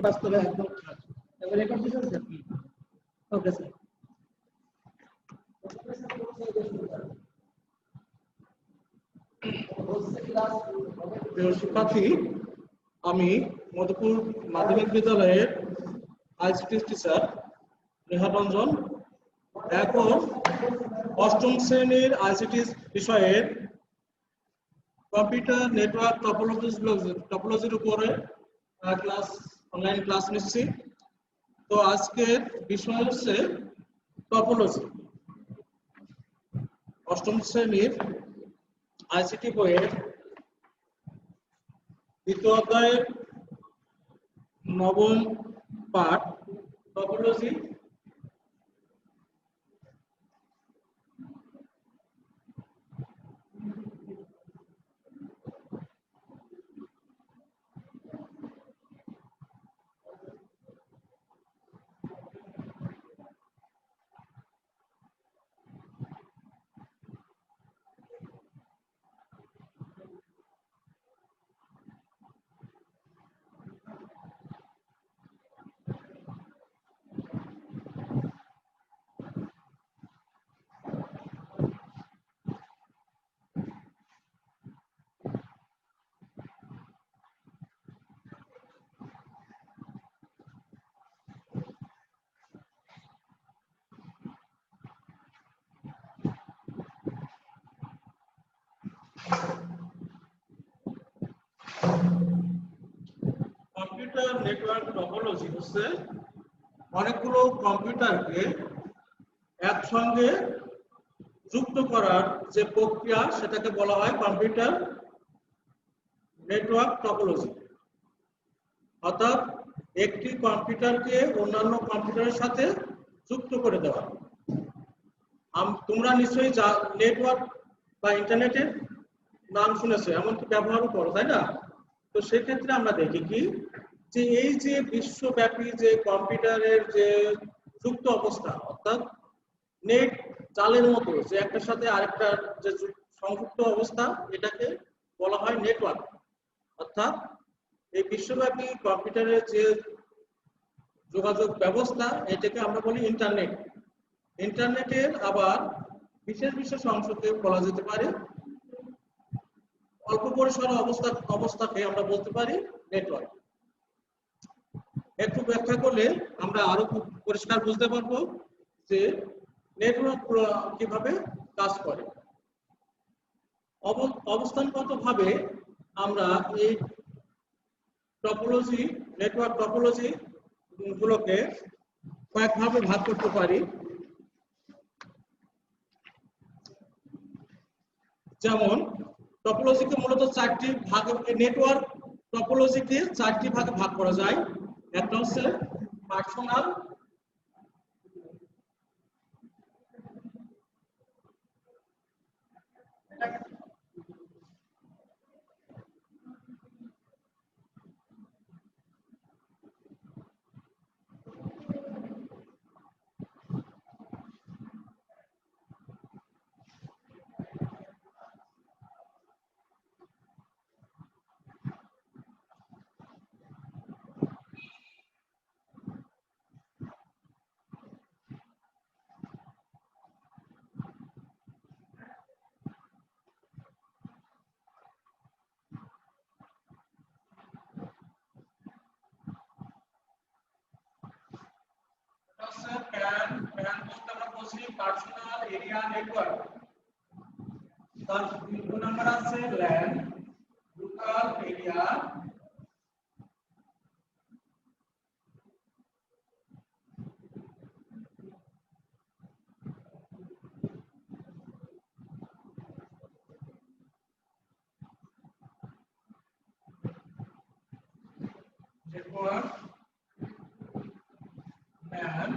বাস্তবে একদম এবার রেকর্ড দিছেন স্যার ওকে স্যার শিক্ষার্থী আমি মধুপুর মাধ্যমিক বিদ্যালয়ের আইসিটি টিচার নেহার রঞ্জন এখন অষ্টম শ্রেণীর আইসিটি বিষয়ের কম্পিউটার নেটওয়ার্ক টপোলজির উপরে অনলাইন ক্লাস নিচ্ছি। তো আজকের বিষয় হচ্ছে টপোলজি। অষ্টম শ্রেণীর আইসিটি বইয়ের দ্বিতীয় অধ্যায়ের নবম পাঠ টপোলজি। কম্পিউটার নেটওয়ার্ক টপোলজি হচ্ছে অনেকগুলো কম্পিউটারকে একসঙ্গে যুক্ত করার যে প্রক্রিয়া সেটাকে বলা হয় কম্পিউটার নেটওয়ার্ক টপোলজি। অর্থাৎ একটি কম্পিউটারকে অন্যান্য কম্পিউটারের সাথে যুক্ত করে দেওয়া। তোমরা নিশ্চয়ই নেটওয়ার্ক বা ইন্টারনেটের নাম শুনেছো, এমনকি ব্যবহারও করো, তাই না? তো সেক্ষেত্রে আমরা দেখি কি যে এই যে বিশ্বব্যাপী যে কম্পিউটারের যে যুক্ত অবস্থা, অর্থাৎ নেট জালের মতো যে একটার সাথে আরেকটার যে সংযুক্ত অবস্থা, এটাকে বলা হয় নেটওয়ার্ক। অর্থাৎ এই বিশ্বব্যাপী কম্পিউটারের যে যোগাযোগ ব্যবস্থা, এটাকে আমরা বলি ইন্টারনেট। ইন্টারনেটের আবার বিশেষ বিশেষ অংশকে বলা যেতে পারে, অল্প পরিসর অবস্থাকে আমরা বলতে পারি নেটওয়ার্ক। একটু ব্যাখ্যা করলে আমরা আরো খুব পরিষ্কার বুঝতে পারবো যে নেটওয়ার্ক কিভাবে কাজ করে। অবস্থানগতভাবে আমরা এই টপোলজি, নেটওয়ার্ক টপোলজি গুলোকে কয়েকভাবে ভাগ করতে পারি। যেমন টপোলজিকে মূলত চারটি ভাগে, নেটওয়ার্ক টপোলজিকে চারটি ভাগে ভাগ করা যায়। একটা হচ্ছে পার্সোনাল, পার্সোনাল এরিয়া নেটওয়ার্ক। তার দ্বিতীয় নাম্বার আছে LAN, local area network, man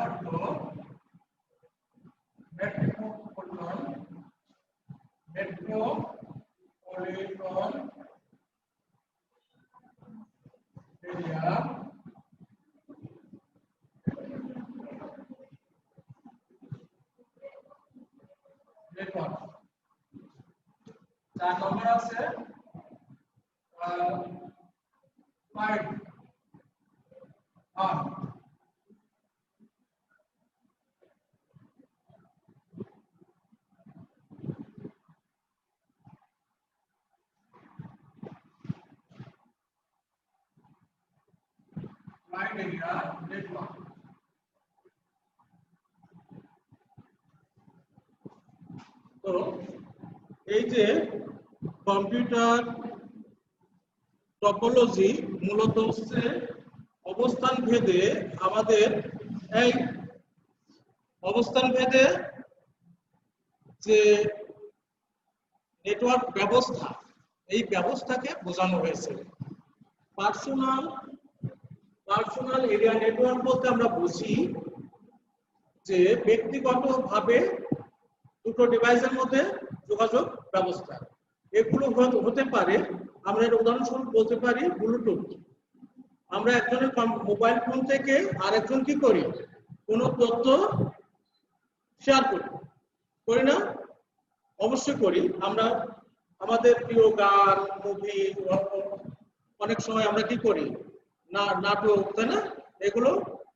অর্থ মেট্রোপলিটন এরিয়া, নেটওয়ার্ক। 4 নম্বর আছে wide arm wide area network। তো এই যে কম্পিউটার টপোলজি মূলত হচ্ছে অবস্থান ভেদে আমাদের এই অবস্থান ভেদে যে নেটওয়ার্ক ব্যবস্থা, এই ব্যবস্থাকে বোঝানো হয়েছে। পার্সোনাল এরিয়া নেটওয়ার্ক বলতে আমরা বুঝি যে ব্যক্তিগতভাবে দুটো ডিভাইসের মধ্যে যোগাযোগ ব্যবস্থা। এগুলো হতে পারে, আমরা এর উদাহরণস্বরূপ বলতে পারি ব্লুটুথ। আমরা একজনের মোবাইল ফোন থেকে আরেকজন কি করি, কোনো তথ্য শেয়ার করি না? অবশ্যই করি। আমরা আমাদের প্রিয় গান, মুভি, অনেক সময় আমরা কি করি, নাটক, তাই না? এগুলো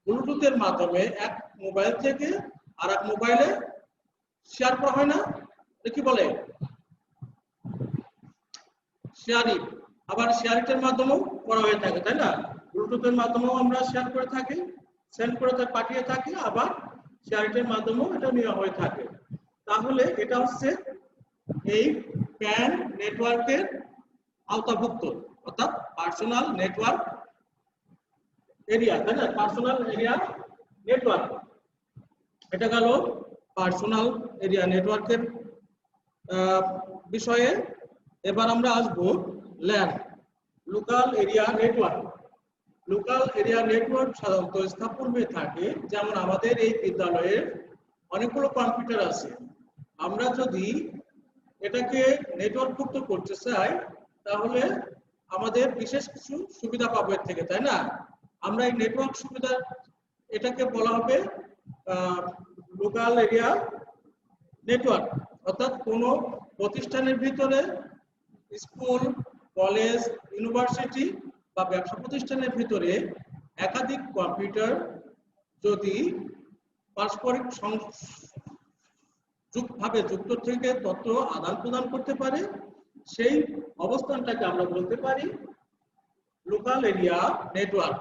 ব্লুটুথের মাধ্যমে এক মোবাইল থেকে আর এক মোবাইলে শেয়ার করা হয় না? কি বলে, শেয়ারিং। আবার শেয়ারিংয়ের মাধ্যমেও করা হয়ে থাকে, তাই না? ব্লুটুথের মাধ্যমেও আমরা শেয়ার করে থাকি, সেন্ড করে পাঠিয়ে থাকি, আবার শেয়ারিংয়ের মাধ্যমেও এটা নেওয়া হয়ে থাকে। তাহলে এটা হচ্ছে এই প্যান নেটওয়ার্কের আওতাভুক্ত, অর্থাৎ পার্সোনাল নেটওয়ার্ক এরিয়া, তাই না? পার্সোনাল এরিয়া নেটওয়ার্ক, এটা গেল পার্সোনাল এরিয়া নেটওয়ার্কের বিষয়ে। এবার আমরা আসবো LAN, local area network. Local area network সাধারণত স্থাপন হয়ে থাকে, যেমন আমাদের এই বিদ্যালয়ের অনেকগুলো কম্পিউটার আছে। আমরা যদি এটাকে নেটওয়ার্কভুক্ত করতে চাই তাহলে আমাদের বিশেষ কিছু সুবিধা পাবো এর থেকে, তাই না? আমরা এই নেটওয়ার্ক সুবিধা, এটাকে বলা হবে লোকাল এরিয়া নেটওয়ার্ক। অর্থাৎ কোনো প্রতিষ্ঠানের ভিতরে, স্কুল, কলেজ, ইউনিভার্সিটি বা ব্যবসা প্রতিষ্ঠানের ভিতরে একাধিক কম্পিউটার যদি পারস্পরিক ভাবে যুক্ত থেকে তথ্য আদান প্রদান করতে পারে, সেই অবস্থানটাকে আমরা বলতে পারি লোকাল এরিয়া নেটওয়ার্ক।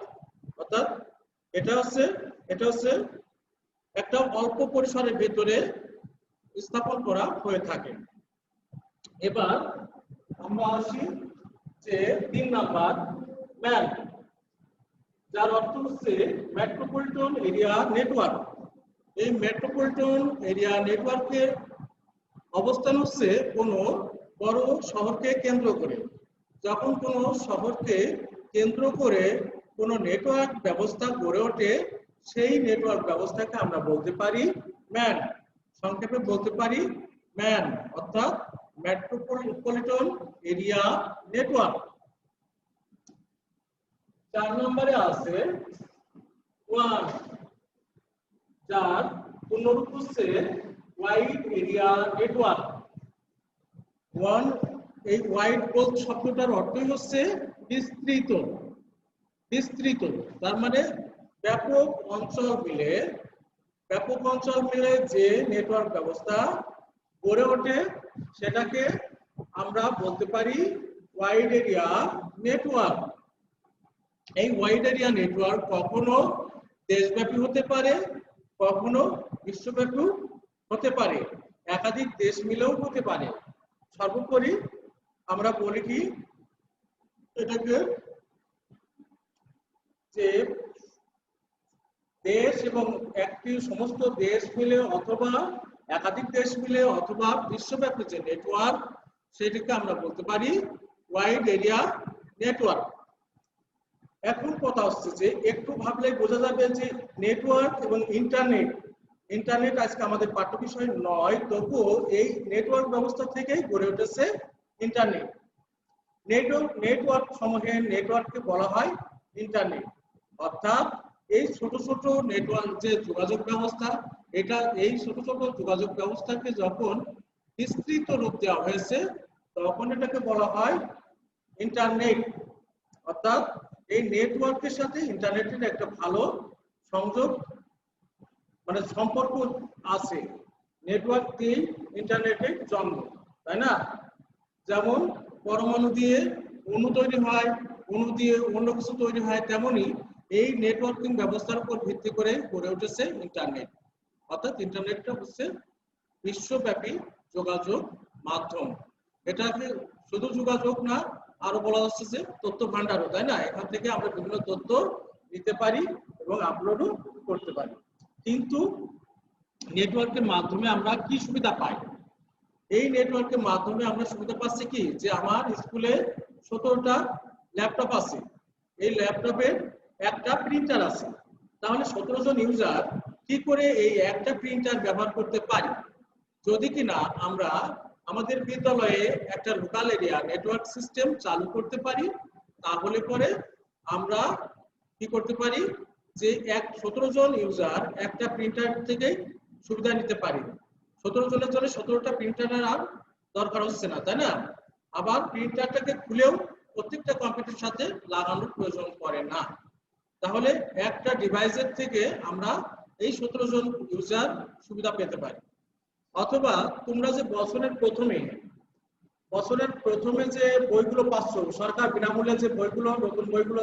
অর্থাৎ এটা হচ্ছে একটা অল্প পরিসরের ভিতরে স্থাপন করা হয়ে থাকে। এবার আমরা আসি যে 3 নাম্বার ম্যান, যার অর্থ হচ্ছে মেট্রোপলিটন এরিয়া নেটওয়ার্ক। এই মেট্রোপলিটন এরিয়া নেটওয়ার্কের অবস্থান হচ্ছে কোনো বড় শহরকে কেন্দ্র করে। যখন কোনো শহরকে কেন্দ্র করে কোনো নেটওয়ার্ক ব্যবস্থা গড়ে ওঠে, সেই নেটওয়ার্ক ব্যবস্থাকে আমরা বলতে পারি ম্যান। সংক্ষেপে বলতে পারি ম্যান, অর্থাৎ মেট্রোপলিটন এরিয়া নেটওয়ার্ক। 4 নম্বরে আছে ওয়ান, যার পূর্ণরূপ হচ্ছে ওয়াইড এরিয়া নেটওয়ার্ক। ওয়ান, এই ওয়াইড বলতে শব্দটার অর্থই হচ্ছে বিস্তৃত। বিস্তৃত তার মানে ব্যাপক অঞ্চল মিলে যে নেটওয়ার্ক ব্যবস্থা গড়ে ওঠে, সেটাকে আমরা বলতে পারি ওয়াইড এরিয়া নেটওয়ার্ক। এই ওয়াইড এরিয়া নেটওয়ার্ক কখনো দেশব্যাপী হতে পারে, কখনো বিশ্বব্যাপী হতে পারে, একাধিক দেশ মিলেও হতে পারে। সর্বোপরি আমরা বলি কি, এটাকে যে দেশ এবং একটি সমস্ত দেশ মিলে অথবা একাধিক দেশ মিলে অথবা বিশ্বব্যাপী যে নেটওয়ার্ক, সেটাকে আমরা বলতে পারি ওয়াইড এরিয়া নেটওয়ার্ক। এখন কথা হচ্ছে যে একটু ভাবলে বোঝা যাবে যে নেটওয়ার্ক এবং ইন্টারনেট আজকে আমাদের পাঠ্য বিষয় নয়, তবুও এই নেটওয়ার্ক ব্যবস্থা থেকেই গড়ে উঠেছে ইন্টারনেট। নেটওয়ার্ক সমূহের নেটওয়ার্ককে বলা হয় ইন্টারনেট। অর্থাৎ এই ছোট ছোট নেটওয়ার্ক যে যোগাযোগ ব্যবস্থা, এই ছোট ছোট যোগাযোগ ব্যবস্থাকে যখন বিস্তৃত রূপ দেওয়া হয়েছে, তখন এটাকে বলা হয় ইন্টারনেট। অর্থাৎ এই নেটওয়ার্কের সাথে ইন্টারনেটের একটা ভালো সংযোগ মানে সম্পর্ক আছে। নেটওয়ার্ক দিয়ে ইন্টারনেটের জন্ম, তাই না? যেমন পরমাণু দিয়ে অণু তৈরি হয়, অণু দিয়ে অন্য কিছু তৈরি হয়, তেমনি এই নেটওয়ার্কিং ব্যবস্থার উপর ভিত্তি করে গড়ে উঠেছে ইন্টারনেট। অর্থাৎ ইন্টারনেটটা হচ্ছে বিশ্বব্যাপী যোগাযোগ মাধ্যম। এটাকে শুধু যোগাযোগ না, আরো বলা যাচ্ছে যে তথ্য ভান্ডারও, তাই না? এখান থেকে আমরা বিভিন্ন তথ্য নিতে পারি এবং আপলোডও করতে পারি। কিন্তু নেটওয়ার্কের মাধ্যমে আমরা কি সুবিধা পাই? এই নেটওয়ার্কের মাধ্যমে আমরা সুবিধা পাচ্ছি কি, যে আমার স্কুলে 17টা ল্যাপটপ আছে, এই ল্যাপটপে একটা প্রিন্টার আছে, তাহলে 17 জন ইউজার কি করে এই একটা প্রিন্টার ব্যবহার করতে পারি? যদি কিনা আমরা আমাদের বিদ্যালয়ে একটা লোকাল এরিয়া নেটওয়ার্ক সিস্টেম চালু করতে পারি, তাহলে পরে আমরা কি করতে পারি, যে 17 জন ইউজার একটা প্রিন্টার থেকে সুবিধা নিতে পারি। 17 জনের জন্য 17টা প্রিন্টারের আর দরকার হচ্ছে না, তাই না? আবার প্রিন্টারটাকে খুলেও প্রত্যেকটা কম্পিউটারের সাথে লাগানোর প্রয়োজন পড়ে না। তাহলে একটা ডিভাইসের থেকে আমরা এই 17 জন ইউজার সুবিধা পেতে পারি। অথবা তোমরা যে বছরের প্রথমে যে বইগুলো পাচ্ছ, সরকার বিনামূল্যে যে বইগুলো, নতুন বইগুলো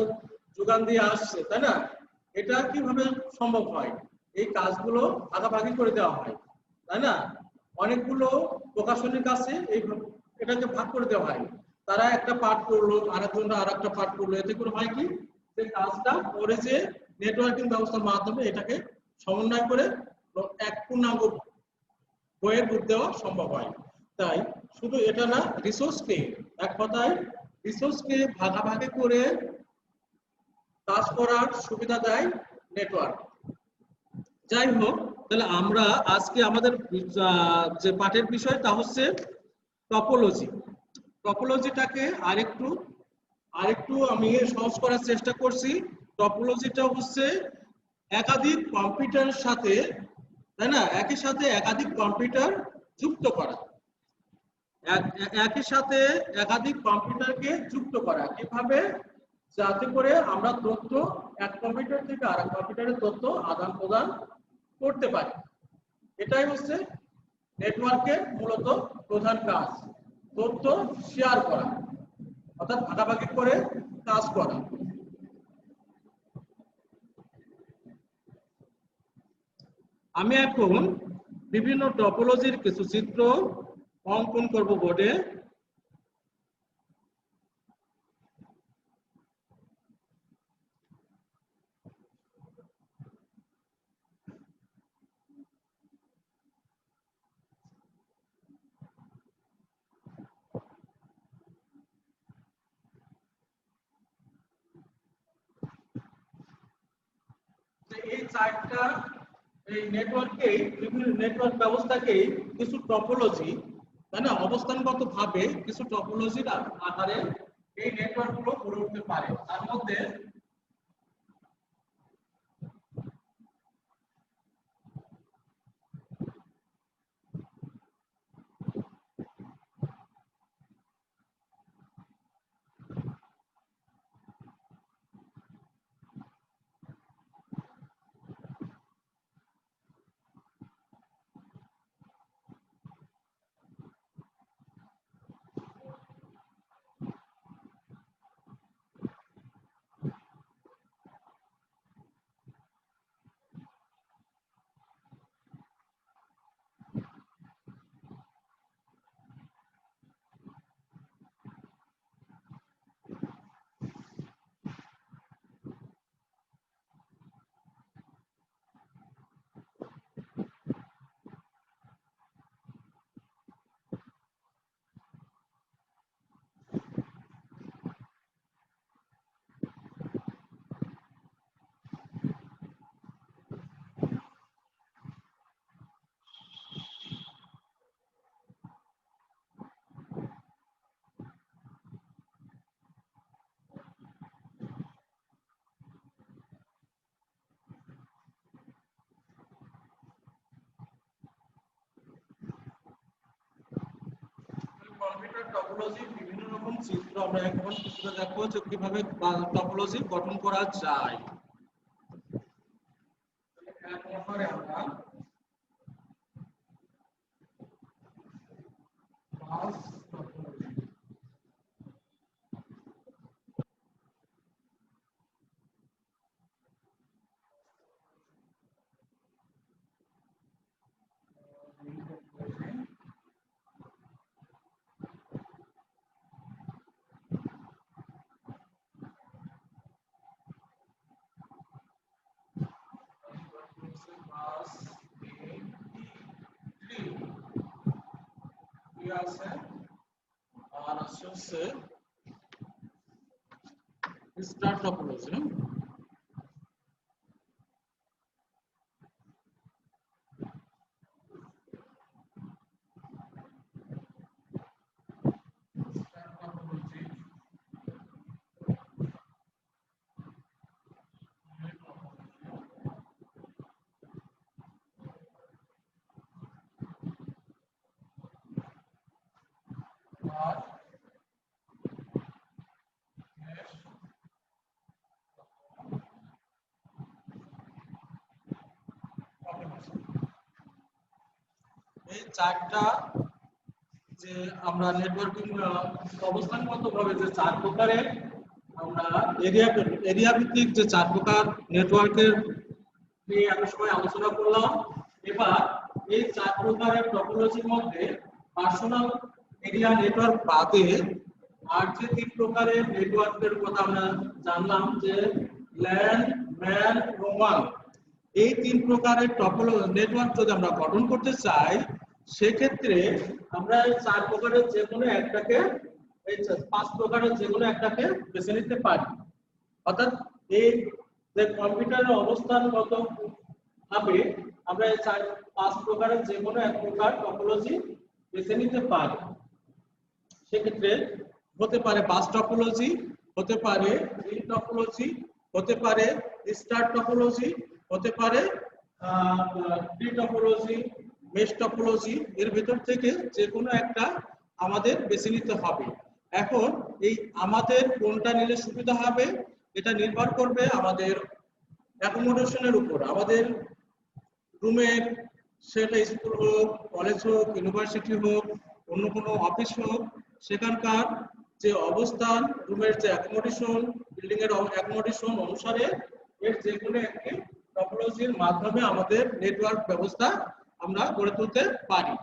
যোগান দিয়ে আসছে, তাই না? এটা কিভাবে সম্ভব হয়? এই কাজগুলো ভাগাভাগি করে দেওয়া হয়, তাই না? অনেকগুলো প্রকাশনীর কাছে এটাকে ভাগ করে দেওয়া হয়। তারা একটা পাঠ করলো, আরেকজনরা আর একটা পাঠ করলো, এতে করে হয় কি, যে কাজটা পরে যে নেটওয়ার্কিং ব্যবস্থার মাধ্যমে এটাকে সমন্বয় করে এক পূর্ণাঙ্গ বইয়ের রূপ দেওয়া সম্ভব হয়। তাই শুধু এটা না, রিসোর্সকে, এক কথায় রিসোর্সকে ভাগাভাগি করে কাজ করার সুবিধা দেয় নেটওয়ার্ক। যাই হোক, তাহলে আমরা আজকে আমাদের যে পাঠের বিষয় তা হচ্ছে টপোলজি। টপোলজিটাকে আরেকটু আমি সহজ করার চেষ্টা করছি। টপোলজিটা হচ্ছে একাধিক কম্পিউটারের সাথে, তাই না, একই সাথে একাধিক কম্পিউটার যুক্ত করা। একই সাথে একাধিক কম্পিউটারকে যুক্ত করা কিভাবে, যাতে করে আমরা তথ্য এক কম্পিউটার থেকে আরেক কম্পিউটারে তথ্য আদান প্রদান করতে পারি। এটাই হচ্ছে নেটওয়ার্কের মূলত প্রধান কাজ, তথ্য শেয়ার করা, অর্থাৎ ভাগাভাগি করে কাজ করা। আমি এখন বিভিন্ন টপোলজির কিছু চিত্র অঙ্কন করব বোর্ডে। এই চারটা এই বিভিন্ন নেটওয়ার্ক ব্যবস্থাকেই কিছু টপোলজি, তাই না, অবস্থানগত ভাবে কিছু টপোলজির আকারে এই নেটওয়ার্ক গুলো গড়ে উঠতে পারে। তার মধ্যে কম্পিউটার টপোলজি বিভিন্ন রকম চিত্র আমরা এখন চিত্র দেখো যে কিভাবে টপোলজি গঠন করা যায়। এরপরে আমরা বাস টপোলজি আছে আর আছে হচ্ছে স্টার টপোলজি। আর এই চারটা যে আমরা নেটওয়ার্কিং অবস্থানগতভাবে যে চার প্রকারের আমরা এরিয়া ভিত্তিক যে চার প্রকার নেটওয়ার্কের নিয়ে একটা সময় আলোচনা করলাম। এবার এই চার প্রকারের টপোলজির মধ্যে পার্সোনাল এরিয়া নেটওয়ার্ক বাদে আর যে তিন প্রকারের নেটওয়ার্কের কথা আমরা জানলাম যে ল্যান, ম্যান এবং ওয়ান, এই তিন প্রকারের টপোলজি নেটওয়ার্ক যদি আমরা গঠন করতে চাই সেক্ষেত্রে আমরা এই চার প্রকারের যে কোনো একটাকে এই পাঁচ প্রকারের যে কোনো একটাকে বেছে নিতে পারি। অর্থাৎ এই যে কম্পিউটারের অবস্থানগত ভাবে আমরা এই চার পাঁচ প্রকারের যে কোনো এক প্রকার টপোলজি বেছে নিতে পারি। সেক্ষেত্রে হতে পারে বাস টপোলজি, হতে পারে রিং টপোলজি, হতে পারে স্টার টপোলজি, হতে পারে ট্রি টপোলজি, মেশ টপোলজি। এর ভিতর থেকে যে কোনো একটা আমাদের বেছে নিতে হবে। এখন এই আমাদের কোনটা নিলে সুবিধা হবে এটা নির্ভর করবে আমাদের অ্যাকোমোডেশনের উপর। আমাদের রুমের, সেটা স্কুল হোক, কলেজ হোক, ইউনিভার্সিটি হোক, অন্য কোনো অফিস হোক, সেখানকার যে অবস্থান, রুমের যে অ্যাকোমোডেশন, বিল্ডিং এর অ্যাকোমোডেশন অনুসারে এর যে কোনো একটি টপোলজির মাধ্যমে আমাদের নেটওয়ার্ক ব্যবস্থা আমরা গড়ে তুলতে পারি।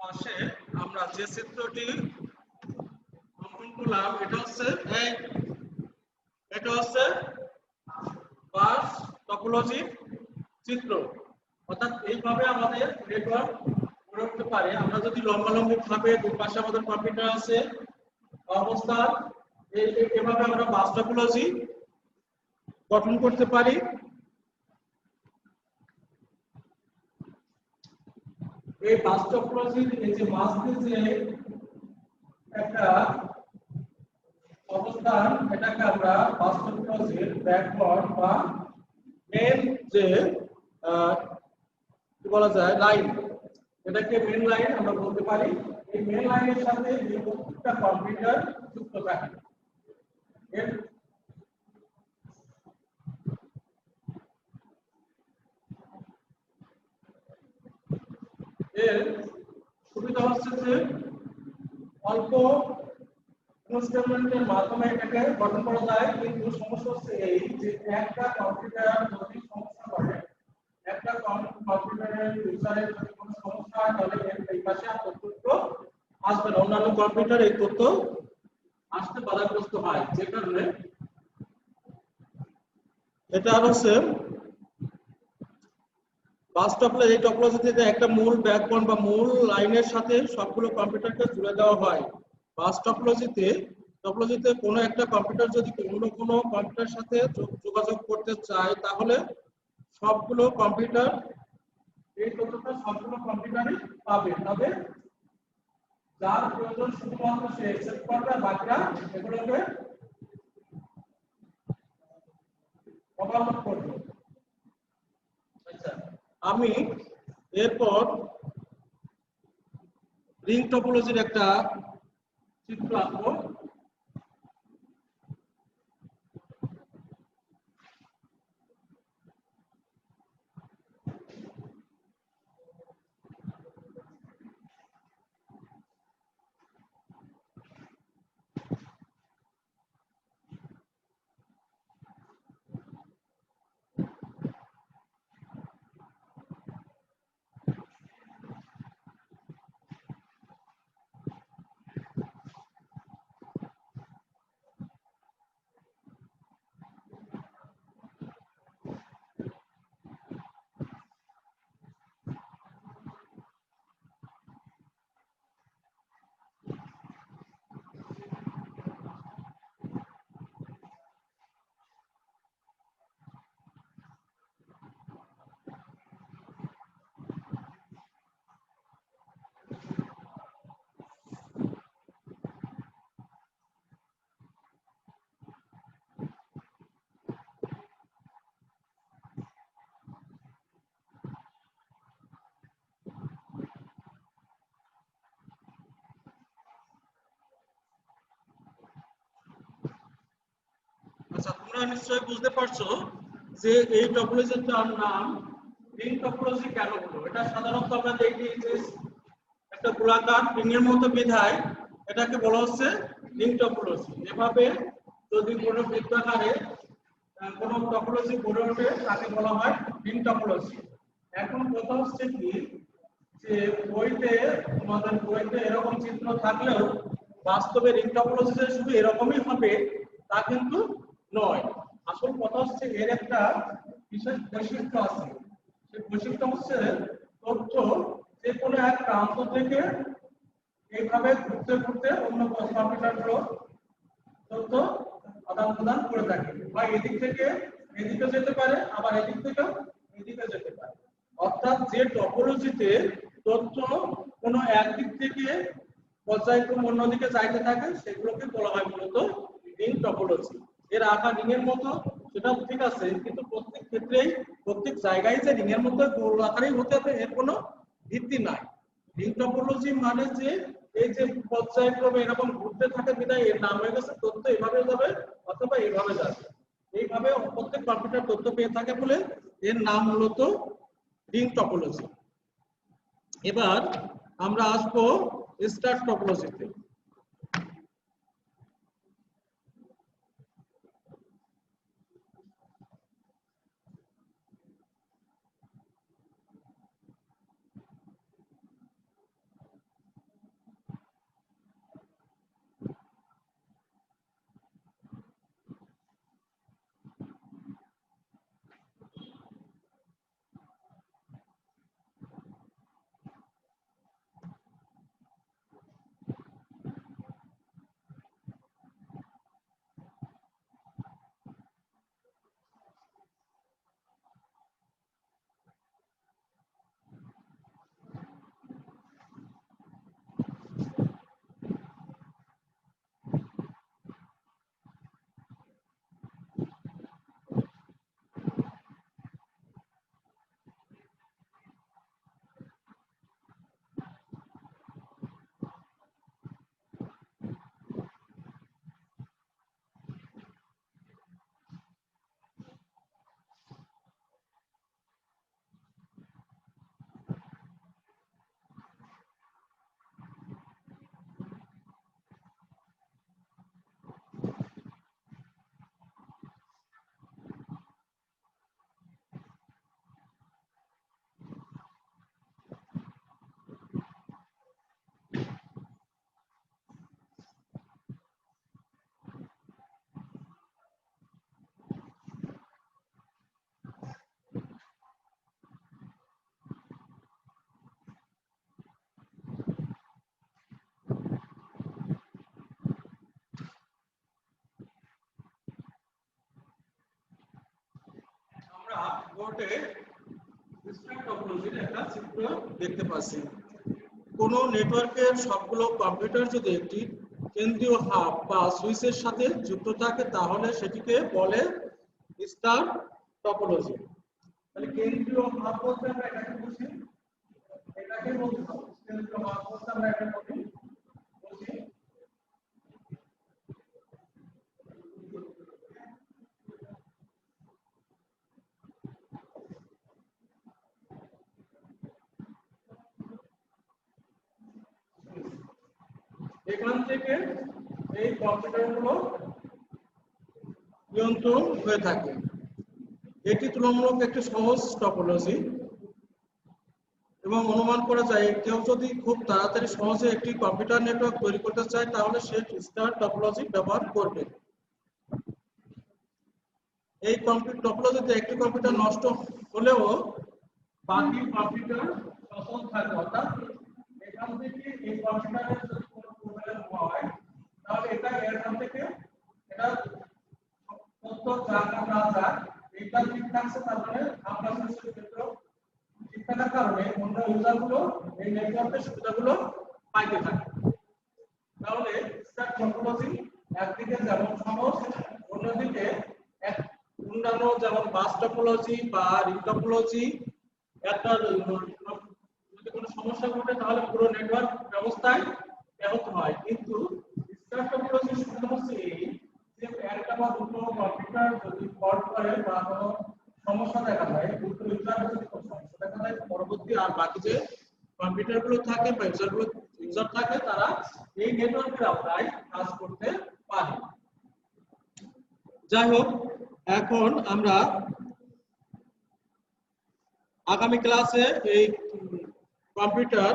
পাশে আমরা যে চিত্রটি অঙ্কন করলাম এটা হচ্ছে বাস টপোলজির চিত্র। অর্থাৎ এইভাবে আমাদের নেটওয়ার্ক গড়ে উঠতে পারে। আমরা যদি লম্বালম্বি ভাবে দুই পাশে আমাদের কম্পিউটার আছে অবস্থান, এভাবে আমরা বাস টপোলজি গঠন করতে পারি। এই বাস টপোলজির এই যে মাঝে যে একটা অবস্থান, এটাকে আমরা বাস টপোলজির ব্যাকবোর্ড বা মেন যে কি বলা যায় লাইন, এটাকে মেন লাইন আমরা বলতে পারি। এই মেন লাইনের সাথে এই প্রত্যেকটা কম্পিউটার যুক্ত থাকে। এর এর সুবিধা হচ্ছে যে অল্প ইনস্টলমেন্টের মাধ্যমে এটাকে গঠন করা যায়, কিন্তু সমস্যা হচ্ছে এই যে একটা কম্পিউটার যদি সমস্যা করে, একটা কম্পিউটারের ইউজারের যদি কোনো সমস্যা হয় তাহলে এই পাশে আর তথ্য আসবে না, অন্যান্য কম্পিউটার এই তথ্য আসতে বাধাগ্রস্ত হয়, যে কারণে এটা হচ্ছে বাস টপোলজি। এই টপোলজিতে একটা মূল ব্যাকবোন বা মূল লাইনের সাথে সবগুলো কম্পিউটারকে জুড়ে দেওয়া হয়। বাস টপোলজিতে কোনো একটা কম্পিউটার যদি অন্য কোনো কম্পিউটারের সাথে যোগাযোগ করতে চায় তাহলে সবগুলো কম্পিউটার এই তথ্যটা সবগুলো কম্পিউটারই পাবে, তবে যার প্রয়োজন শুধুমাত্র সে অ্যাকসেপ্ট করবে, বাকিরা এগুলোকে ওভারলোড করবে। আচ্ছা, আমি এরপর রিং টপোলজির একটা চিত্র আঁকবো। আচ্ছা, তোমরা নিশ্চয়ই বুঝতে পারছো যে এই টপোলজিটার নাম রিং টপোলজি কেন হলো। এটা সাধারণত আমরা দেখি যে একটা গোলাকার রিং এর মতো বিধায় এটাকে বলা হচ্ছে রিং টপোলজি। এভাবে যদি কোনো বৃত্তাকারে কোনো টপোলজি গড়ে ওঠে তাকে বলা হয় রিং টপোলজি। এখন কথা হচ্ছে কি যে বইতে, তোমাদের বইতে এরকম চিত্র থাকলেও বাস্তবে রিং টপোলজি যে শুধু এরকমই হবে তা কিন্তু নয়। আসল কথা হচ্ছে এর একটা বিশেষ বৈশিষ্ট্য আছে। সেই বৈশিষ্ট্য হচ্ছে তথ্য যে কোনো এক প্রান্ত থেকে এইভাবে ঘুরতে ঘুরতে অন্য কম্পিউটারগুলো তথ্য আদান প্রদান করে থাকে, বা এদিক থেকে এদিকে যেতে পারে, আবার এদিক থেকে এদিকে যেতে পারে। অর্থাৎ যে টপোলজিতে তথ্য কোনো একদিক থেকে পর্যায়ক্রমে অন্যদিকে যাইতে থাকে সেগুলোকে বলা হয় মূলত রিং টপোলজি। এর আকার রিং এর মতো সেটা ঠিক আছে, কিন্তু প্রত্যেক ক্ষেত্রেই প্রত্যেক জায়গায় যে রিং এর মতো গোল আকারেই হতে হবে এর কোনো ভিত্তি নাই। রিং টপোলজি মানে যে এই যে পর্যায়ক্রমে এরকম ঘুরতে থাকে বিধায় এর নাম হয়ে গেছে তথ্য এভাবে যাবে অথবা এইভাবে যাবে, এইভাবে প্রত্যেক কম্পিউটার তথ্য পেয়ে থাকে বলে এর নাম মূলত রিং টপোলজি। এবার আমরা আসবো স্টার টপোলজিতে। বোর্ডে স্টার টপোলজির একটা চিত্র দেখতে পাচ্ছি। কোন নেটওয়ার্কের সবগুলো কম্পিউটার যদি একটি কেন্দ্রীয় হাব বা সুইচের সাথে যুক্ত থাকে তাহলে সেটিকে বলে স্টার টপোলজি। তাহলে কেন্দ্রীয় হাব বলতে আমরা এটাকে বুঝি, এটাকে বলতে কেন্দ্রীয় হাব বলতে আমরা এটাকে বুঝি। এখান থেকে এই কম্পিউটারগুলো নিয়ন্ত্রণ হয়ে থাকে। এটি তুলনামূলক একটি সহজ টপোলজি এবং অনুমান করা যায় কেউ যদি খুব তাড়াতাড়ি সহজে একটি কম্পিউটার নেটওয়ার্ক তৈরি করতে চায় তাহলে সে স্টার টপোলজি ব্যবহার করবে। এই কম্পিউটার টপোলজিতে একটি কম্পিউটার নষ্ট হলেও বাকি কম্পিউটার সচল থাকে, অর্থাৎ এখান থেকে এই কম্পিউটারের যদি কোনো প্রবলেম হয় তাহলে এটা এখান থেকে এটা তথ্য জানা না যায়, এটা ঠিক থাকছে, তারপরে আমরা সিস্টেমের ক্ষেত্রে ঠিক থাকার কারণে অন্য ইউজারগুলো এই নেটওয়ার্কের সুবিধাগুলো পাইতে থাকে। তাহলে স্টার টপোলজি একদিকে যেমন সহজ, অন্যদিকে অন্যান্য যেমন বাস টপোলজি বা রিং টপোলজি একটা যদি কোনো সমস্যা ঘটে তাহলে পুরো নেটওয়ার্ক ব্যবস্থায় ব্যাহত হয়। কিন্তু স্টার টপোলজির সুবিধা হচ্ছে এই যে একটা বা দুটো কম্পিউটার যদি ফল্ট করে বা কোনো সমস্যা দেখা যায়, দুটো ইউজারের যদি কোনো সমস্যা দেখা যায়, পরবর্তী আর বাকি যে কম্পিউটারগুলো থাকে বা ইউজার থাকে তারা এই নেটওয়ার্কের আওতায় কাজ করতে পারে। যাই হোক, এখন আমরা আগামী ক্লাসে এই কম্পিউটার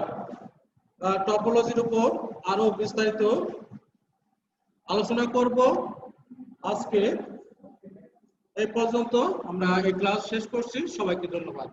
টপোলজির উপর আরো বিস্তারিত আলোচনা করব। আজকে এই পর্যন্ত আমরা এই ক্লাস শেষ করছি। সবাইকে ধন্যবাদ।